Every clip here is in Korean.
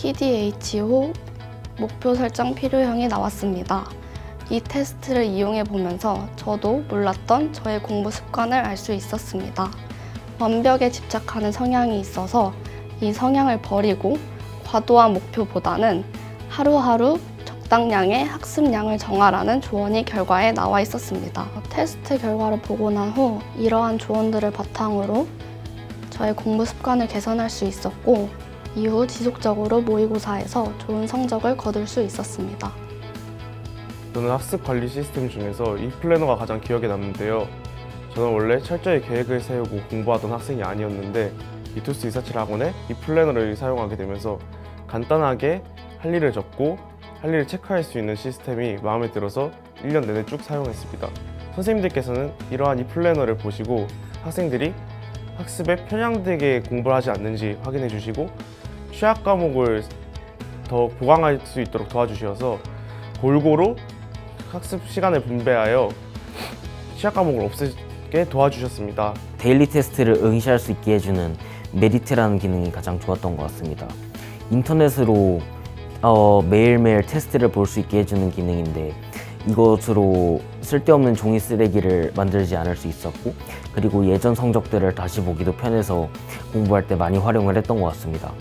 TDH 후 목표 설정 필요형이 나왔습니다. 이 테스트를 이용해 보면서 저도 몰랐던 저의 공부 습관을 알 수 있었습니다. 완벽에 집착하는 성향이 있어서 이 성향을 버리고 과도한 목표보다는 하루하루 적당량의 학습량을 정하라는 조언이 결과에 나와 있었습니다. 테스트 결과를 보고 난 후 이러한 조언들을 바탕으로 저의 공부 습관을 개선할 수 있었고 이후 지속적으로 모의고사에서 좋은 성적을 거둘 수 있었습니다. 저는 학습 관리 시스템 중에서 이플래너가 가장 기억에 남는데요. 저는 원래 철저히 계획을 세우고 공부하던 학생이 아니었는데 이투스 리서치 학원에 이플래너를 사용하게 되면서 간단하게 할 일을 적고 할 일을 체크할 수 있는 시스템이 마음에 들어서 1년 내내 쭉 사용했습니다. 선생님들께서는 이러한 이플래너를 보시고 학생들이 학습에 편향되게 공부를 하지 않는지 확인해 주시고 취약 과목을 더 보강할 수 있도록 도와주셔서 골고루 학습 시간을 분배하여 취약 과목을 없애게 도와주셨습니다. 데일리 테스트를 응시할 수 있게 해주는 메리트라는 기능이 가장 좋았던 것 같습니다. 인터넷으로 매일매일 테스트를 볼 수 있게 해주는 기능인데 이것으로 쓸데없는 종이 쓰레기를 만들지 않을 수 있었고 그리고 예전 성적들을 다시 보기도 편해서 공부할 때 많이 활용을 했던 것 같습니다.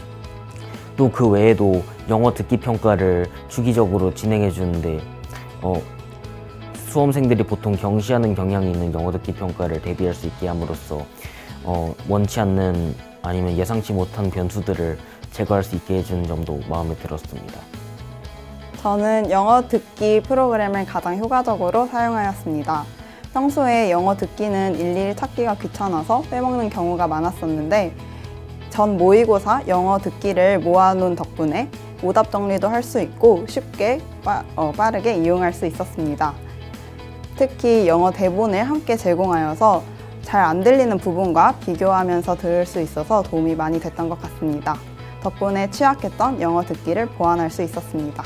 또 그 외에도 영어 듣기 평가를 주기적으로 진행해 주는데 수험생들이 보통 경시하는 경향이 있는 영어 듣기 평가를 대비할 수 있게 함으로써 원치 않는 아니면 예상치 못한 변수들을 제거할 수 있게 해주는 점도 마음에 들었습니다. 저는 영어 듣기 프로그램을 가장 효과적으로 사용하였습니다. 평소에 영어 듣기는 일일이 찾기가 귀찮아서 빼먹는 경우가 많았었는데 전 모의고사 영어 듣기를 모아놓은 덕분에 오답 정리도 할 수 있고 쉽게 빠르게 이용할 수 있었습니다. 특히 영어 대본을 함께 제공하여서 잘 안 들리는 부분과 비교하면서 들을 수 있어서 도움이 많이 됐던 것 같습니다. 덕분에 취약했던 영어 듣기를 보완할 수 있었습니다.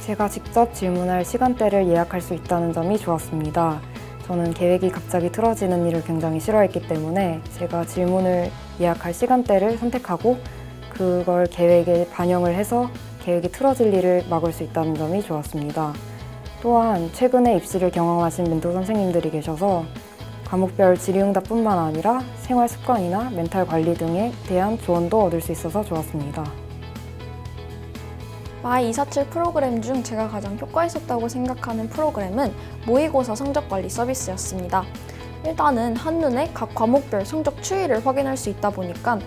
제가 직접 질문할 시간대를 예약할 수 있다는 점이 좋았습니다. 저는 계획이 갑자기 틀어지는 일을 굉장히 싫어했기 때문에 제가 질문을 예약할 시간대를 선택하고 그걸 계획에 반영을 해서 계획이 틀어질 일을 막을 수 있다는 점이 좋았습니다. 또한 최근에 입시를 경험하신 멘토 선생님들이 계셔서 과목별 질의응답뿐만 아니라 생활 습관이나 멘탈 관리 등에 대한 조언도 얻을 수 있어서 좋았습니다. 마이247 프로그램 중 제가 가장 효과 있었다고 생각하는 프로그램은 모의고사 성적관리 서비스였습니다. 일단은 한눈에 각 과목별 성적 추이를 확인할 수 있다 보니까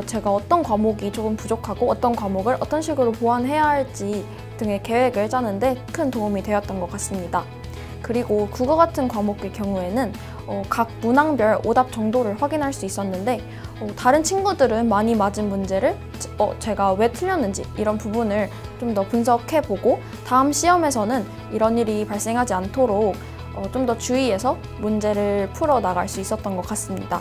제가 어떤 과목이 조금 부족하고 어떤 과목을 어떤 식으로 보완해야 할지 등의 계획을 짜는데 큰 도움이 되었던 것 같습니다. 그리고 국어 같은 과목의 경우에는 각 문항별 오답 정도를 확인할 수 있었는데 다른 친구들은 많이 맞은 문제를 제가 왜 틀렸는지 이런 부분을 좀 더 분석해보고 다음 시험에서는 이런 일이 발생하지 않도록 좀 더 주의해서 문제를 풀어나갈 수 있었던 것 같습니다.